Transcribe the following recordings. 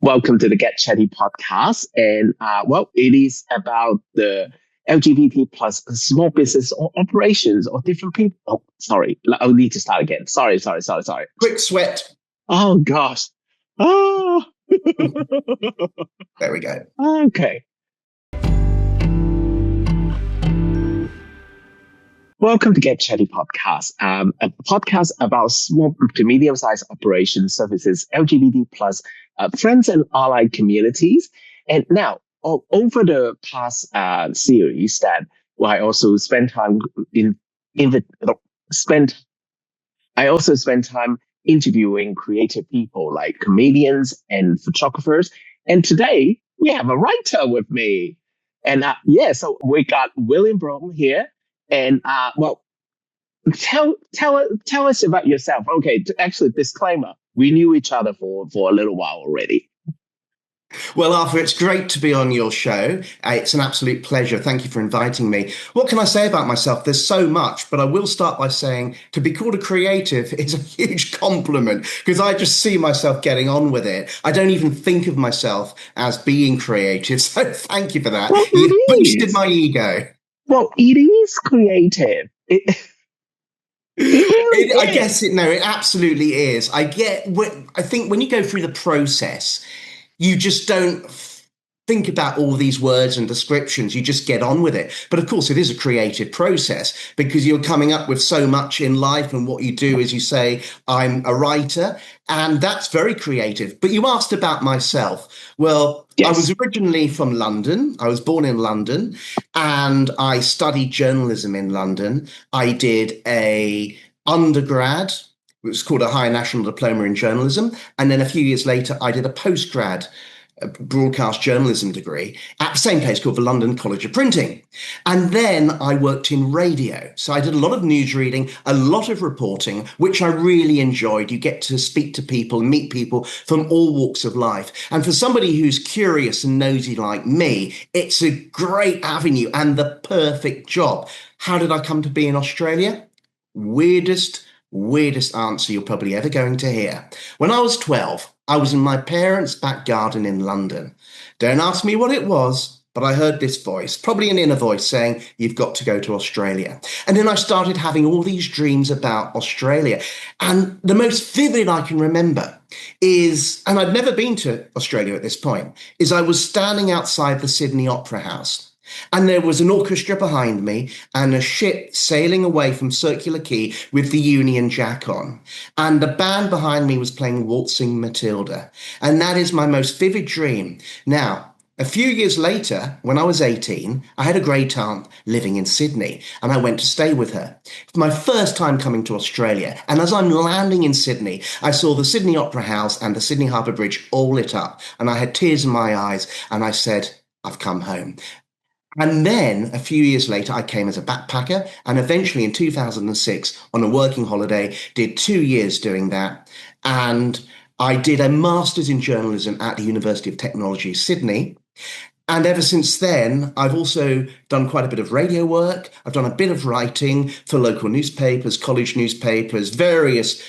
Welcome to the Get Chatty podcast. And it is about the LGBT plus small business or operations or different people. Oh, sorry. I'll need to start again. Sorry. Quick sweat. Oh, gosh. Oh. There we go. Okay. Welcome to Get Chatty podcast, a podcast about small to medium-sized operations, services, LGBT plus friends and allied communities. And now, over the past series, that I also spent time interviewing creative people like comedians and photographers. And today we have a writer with me, and so we got William Brougham here. And tell us about yourself. Okay, actually, disclaimer: we knew each other for a little while already. Well, Arthur, it's great to be on your show. It's an absolute pleasure. Thank you for inviting me. What can I say about myself? There's so much, but I will start by saying to be called a creative is a huge compliment because I just see myself getting on with it. I don't even think of myself as being creative. So thank you for that. Well, You've boosted my ego. Well, it is creative. It really is. I guess it absolutely is. I think when you go through the process, you just don't think about all these words and descriptions. You just get on with it. But of course, it is a creative process because you're coming up with so much in life. And what you do is you say, I'm a writer, and that's very creative. But you asked about myself. Well, yes. I was originally from London. I was born in London and I studied journalism in London. I did a undergrad. It was called a Higher National Diploma in Journalism. And then a few years later, I did a postgrad broadcast journalism degree at the same place called the London College of Printing. And then I worked in radio. So I did a lot of news reading, a lot of reporting, which I really enjoyed. You get to speak to people, meet people from all walks of life. And for somebody who's curious and nosy like me, it's a great avenue and the perfect job. How did I come to be in Australia? Weirdest answer you're probably ever going to hear. When I was 12, I was in my parents' back garden in London. Don't ask me what it was, but I heard this voice, probably an inner voice, saying, you've got to go to Australia. And then I started having all these dreams about Australia. And the most vivid I can remember is, and I'd never been to Australia at this point, is I was standing outside the Sydney Opera House. And there was an orchestra behind me and a ship sailing away from Circular Quay with the Union Jack on. And the band behind me was playing Waltzing Matilda. And that is my most vivid dream. Now, a few years later, when I was 18, I had a great aunt living in Sydney and I went to stay with her. For my first time coming to Australia. And as I'm landing in Sydney, I saw the Sydney Opera House and the Sydney Harbour Bridge all lit up. And I had tears in my eyes and I said, I've come home. And then a few years later, I came as a backpacker and eventually in 2006 on a working holiday, did 2 years doing that. And I did a master's in journalism at the University of Technology, Sydney. And ever since then, I've also done quite a bit of radio work. I've done a bit of writing for local newspapers, college newspapers, various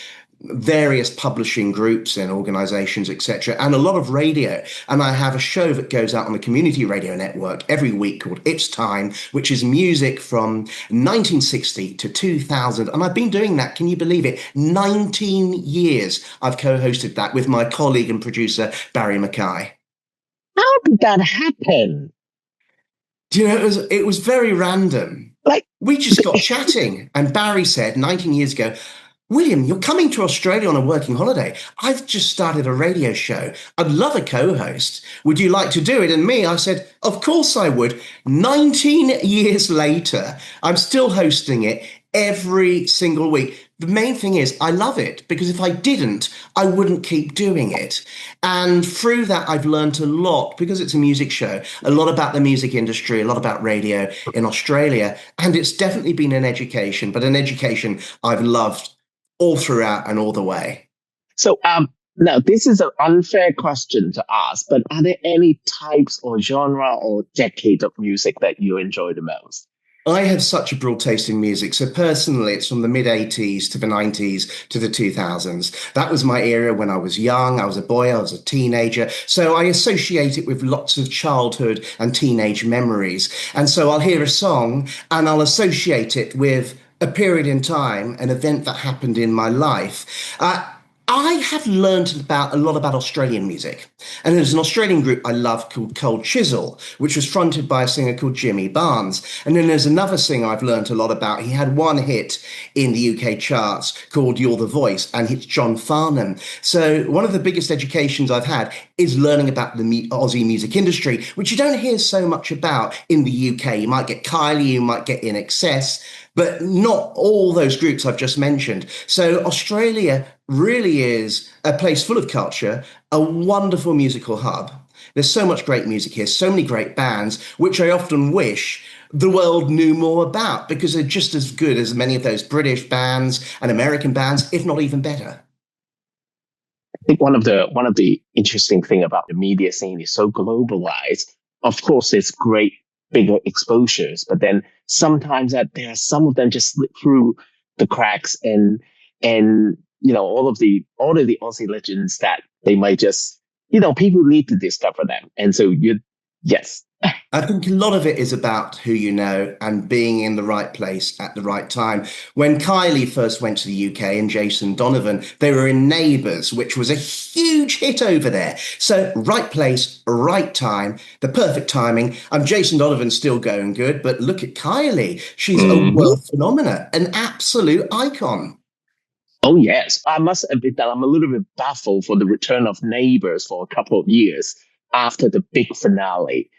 publishing groups and organizations, etc., and a lot of radio. And I have a show that goes out on the community radio network every week called It's Time, which is music from 1960 to 2000. And I've been doing that, can you believe it? 19 years I've co-hosted that with my colleague and producer, Barry Mackay. How did that happen? Do you know, it was very random. We just got chatting and Barry said 19 years ago, William, you're coming to Australia on a working holiday. I've just started a radio show. I'd love a co-host. Would you like to do it? And me, I said, of course I would. 19 years later, I'm still hosting it every single week. The main thing is I love it because if I didn't, I wouldn't keep doing it. And through that, I've learned a lot because it's a music show, a lot about the music industry, a lot about radio in Australia. And it's definitely been an education, but an education I've loved all throughout and all the way. So now this is an unfair question to ask, but are there any types or genre or decade of music that you enjoy the most? I have such a broad taste in music. So personally, it's from the mid 80s to the 90s to the 2000s. That was my era when I was young. I was a boy, I was a teenager. So I associate it with lots of childhood and teenage memories. And so I'll hear a song and I'll associate it with a period in time, an event that happened in my life. I have learned about a lot about Australian music. And there's an Australian group I love called Cold Chisel, which was fronted by a singer called Jimmy Barnes. And then there's another singer I've learned a lot about. He had one hit in the UK charts called You're the Voice, and it's John Farnham. So one of the biggest educations I've had is learning about the Aussie music industry, which you don't hear so much about in the UK. You might get Kylie, you might get In Excess, but not all those groups I've just mentioned. So Australia really is a place full of culture, a wonderful musical hub. There's so much great music here, so many great bands, which I often wish the world knew more about because they're just as good as many of those British bands and American bands, if not even better. I think one of the interesting thing about the media scene is so globalized. Of course, it's great bigger exposures, but then sometimes that there are some of them just slip through the cracks, and all of the Aussie legends that they might just people need to discover them, and so you yes. I think a lot of it is about who you know and being in the right place at the right time. When Kylie first went to the UK and Jason Donovan, they were in Neighbours, which was a huge hit over there. So right place, right time, the perfect timing. Jason Donovan's still going good, but look at Kylie. She's a Mhm. world phenomenon, an absolute icon. Oh yes, I must admit that I'm a little bit baffled for the return of Neighbours for a couple of years after the big finale.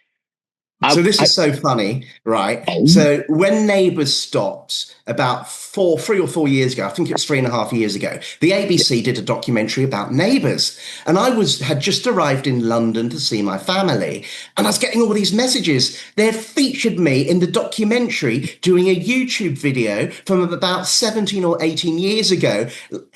I, So this I is so funny, right? oh, So when Neighbours stopped about 3 or 4 years ago, I think it was 3.5 years ago, the ABC did a documentary about Neighbours, and had just arrived in London to see my family, and I was getting all these messages. They had featured me in the documentary doing a YouTube video from about 17 or 18 years ago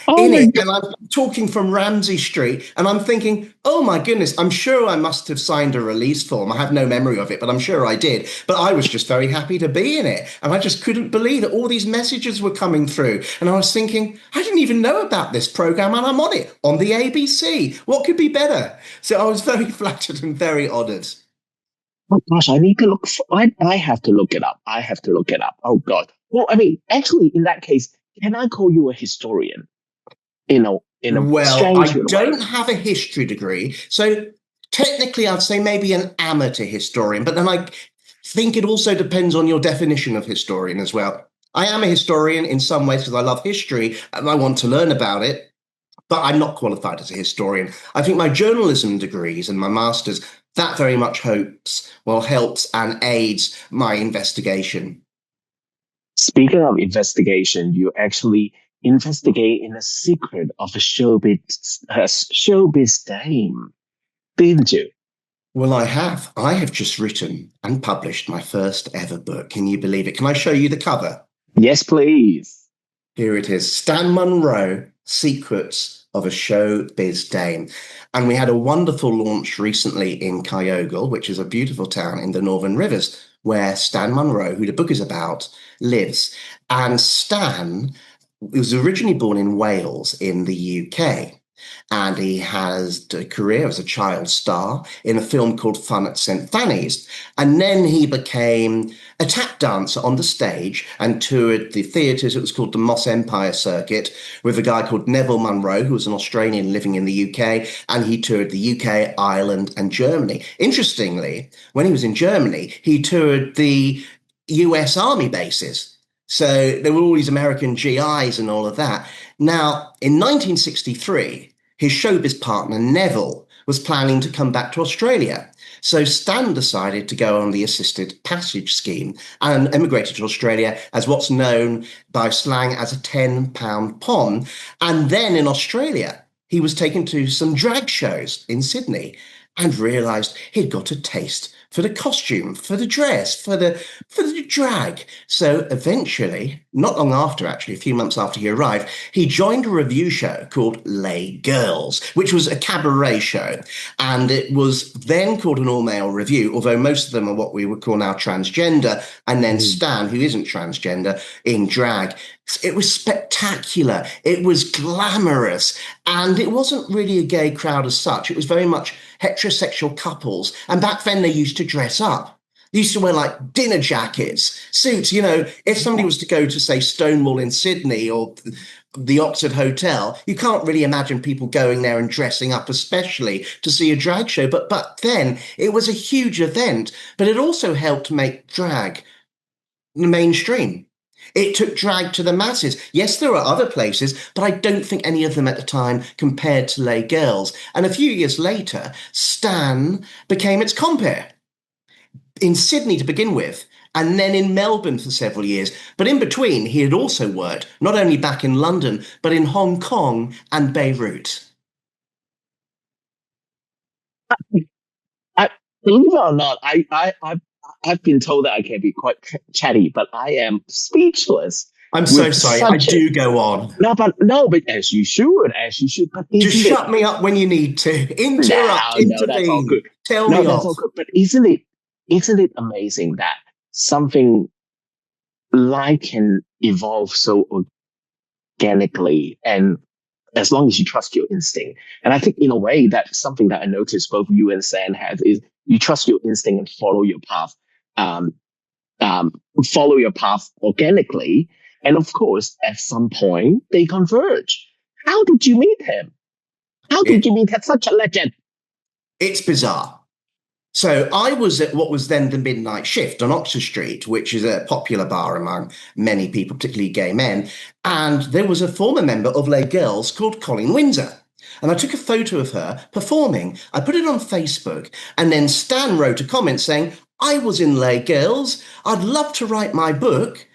oh in my it, god. and I'm talking from Ramsay Street, and I'm thinking, oh my goodness, I'm sure I must have signed a release form. I have no memory of it, but I'm sure I did. But I was just very happy to be in it, and I just couldn't believe that all these messages were coming through. And I was thinking, I didn't even know about this program, and I'm on it on the ABC. What could be better? So I was very flattered and very honoured. Oh gosh, I need to look. I have to look it up. I have to look it up. Oh god. Well, I mean, actually, in that case, can I call you a historian? In a Well, I strange way. don't have a history degree, so technically I'd say maybe an amateur historian, but then I think it also depends on your definition of historian as well. I am a historian in some ways because I love history and I want to learn about it, but I'm not qualified as a historian. I think my journalism degrees and my master's, that very much helps and aids my investigation. Speaking of investigation, you actually investigate in the secret of a showbiz dame, didn't you? Well, I have. I have just written and published my first ever book. Can you believe it? Can I show you the cover? Yes, please. Here it is, Stan Munro, Secrets of a Showbiz Dame. And we had a wonderful launch recently in Kyogle, which is a beautiful town in the Northern Rivers, where Stan Munro, who the book is about, lives. And Stan was originally born in Wales in the UK. And he has a career as a child star in a film called Fun at St. Fanny's. And then he became a tap dancer on the stage and toured the theatres. It was called the Moss Empire Circuit with a guy called Neville Munro, who was an Australian living in the UK. And he toured the UK, Ireland, and Germany. Interestingly, when he was in Germany, he toured the US Army bases. So there were all these American GIs and all of that. Now, in 1963, his showbiz partner, Neville, was planning to come back to Australia. So Stan decided to go on the assisted passage scheme and emigrated to Australia as what's known by slang as a £10 pom. And then in Australia, he was taken to some drag shows in Sydney and realised he'd got a taste for the costume, for the dress, for the drag. So eventually, not long after, actually, a few months after he arrived, he joined a review show called Les Girls, which was a cabaret show. And it was then called an all-male review, although most of them are what we would call now transgender. And then Stan, who isn't transgender, in drag. It was spectacular. It was glamorous. And it wasn't really a gay crowd as such. It was very much heterosexual couples. And back then they used to dress up. They used to wear like dinner jackets, suits. You know, if somebody was to go to, say, Stonewall in Sydney or the Oxford Hotel, you can't really imagine people going there and dressing up, especially to see a drag show. But then it was a huge event, but it also helped make drag mainstream. It took drag to the masses. Yes, there are other places, but I don't think any of them at the time compared to Les Girls. And a few years later, Stan became its compere in Sydney to begin with, and then in Melbourne for several years. But in between, he had also worked not only back in London, but in Hong Kong and Beirut. I believe it or not, I've been told that I can be quite chatty, but I am speechless I'm so with sorry. I such a do go on. no, but as you should, as you should. But Just isn't it? shut me up when you need to. Interrupt, No, that's all intervene. good. Tell No, me that's off. all good. But isn't it amazing that something like can evolve so organically, and as long as you trust your instinct. And I think in a way that's something that I noticed both you and Sam have is you trust your instinct and follow your path, um, um, follow your path organically. And of course, at some point they converge. How did you meet him? How did It, you meet such a legend? it's bizarre. So I was at what was then the Midnight Shift on Oxford Street, which is a popular bar among many people, particularly gay men. And there was a former member of Les Girls called Colin Windsor. And I took a photo of her performing. I put it on Facebook. And then Stan wrote a comment saying, I was in Les Girls. I'd love to write my book.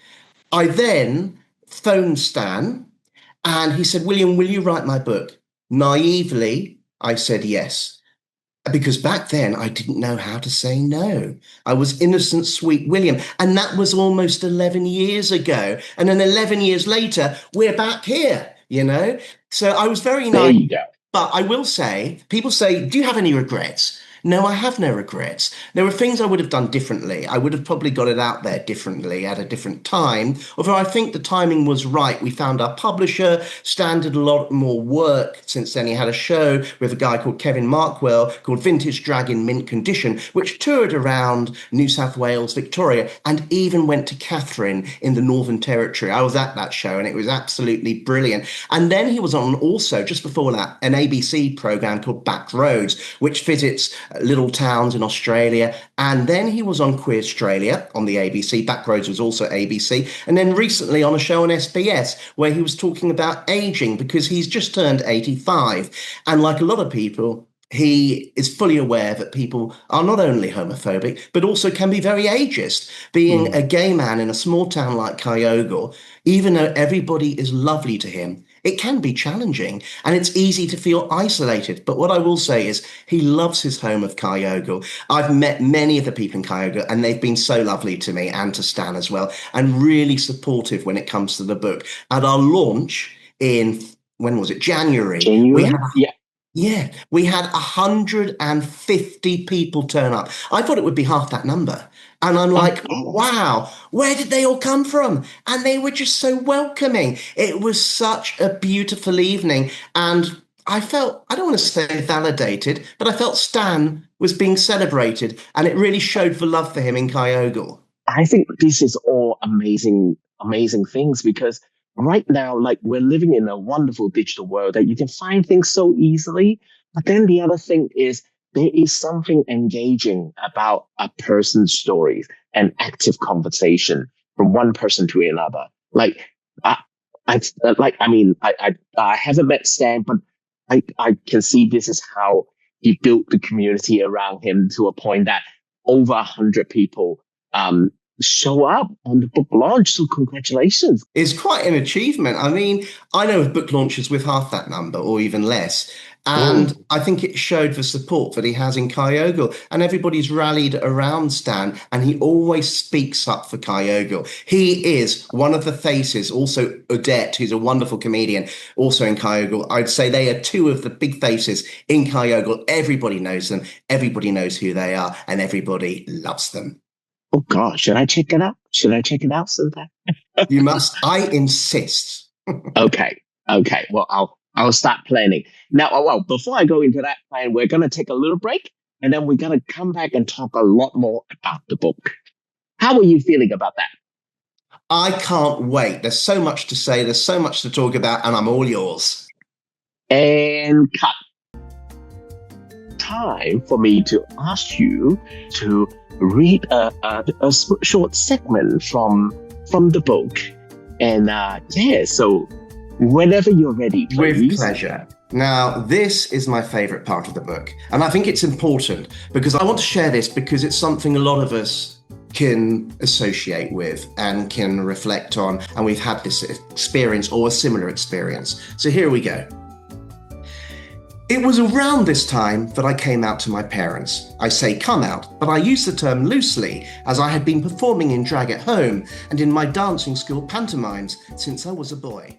I then phoned Stan and he said, William, will you write my book? Naively, I said yes. Because back then I didn't know how to say no. I was innocent, sweet William. And that was almost 11 years ago. And then 11 years later, we're back here, you know? So I was very There naive. you go. But I will say, people say, do you have any regrets? No, I have no regrets. There were things I would have done differently. I would have probably got it out there differently at a different time. Although I think the timing was right. We found our publisher. Stan did a lot more work since then. He had a show with a guy called Kevin Markwell called Vintage Drag in Mint Condition, which toured around New South Wales, Victoria, and even went to Catherine in the Northern Territory. I was at that show and it was absolutely brilliant. And then he was on also, just before that, an ABC program called Back Roads, which visits little towns in Australia. And then he was on Queer Australia on the ABC. Backroads was also ABC. And then recently on a show on SBS where he was talking about aging because he's just turned 85. And like a lot of people, he is fully aware that people are not only homophobic, but also can be very ageist. Being a gay man in a small town like Kyogle, even though everybody is lovely to him, it can be challenging and it's easy to feel isolated. But what I will say is he loves his home of Kyogle. I've met many of the people in Kyogle and they've been so lovely to me and to Stan as well, and really supportive when it comes to the book. At our launch in, when was it? January. We had Genuine? Yeah. yeah, we had 150 people turn up. I thought it would be half that number. And I'm Oh, like, wow, where did they all come from? And they were just so welcoming. It was such a beautiful evening. And I felt, I don't want to say validated, but I felt Stan was being celebrated. And it really showed the love for him in Kyogle. I think this is all amazing, amazing things because right now, like we're living in a wonderful digital world that you can find things so easily. But then the other thing is there is something engaging about a person's stories and active conversation from one person to another. Like, I, I mean, I haven't met Stan, but I can see this is how he built the community around him to a point that over 100 people, show up on the book launch. So congratulations. Is quite an achievement. I mean, I know of book launches with half that number or even less. And Mm. I think it showed the support that he has in Kyogle. And everybody's rallied around Stan, and he always speaks up for Kyogle. He is one of the faces, also Odette, who's a wonderful comedian, also in Kyogle. I'd say they are two of the big faces in Kyogle. Everybody knows them, everybody knows who they are, and everybody loves them. Oh gosh, should I check it out? Should I check it out sometime? You must, I insist. Okay. Okay. Well, I'll start planning. Now, well, before I go into that plan, we're gonna take a little break and then we're gonna come back and talk a lot more about the book. How are you feeling about that? I can't wait. There's so much to say, there's so much to talk about, and I'm all yours. And cut. Time for me to ask you to read a short segment from the book. And yeah, so whenever you're ready, With please. pleasure. Now, this is my favorite part of the book, and I think it's important because I want to share this because it's something a lot of us can associate with and can reflect on, and we've had this experience or a similar experience. So here we go. It was around this time that I came out to my parents. I say come out, but I use the term loosely as I had been performing in drag at home and in my dancing school pantomimes since I was a boy.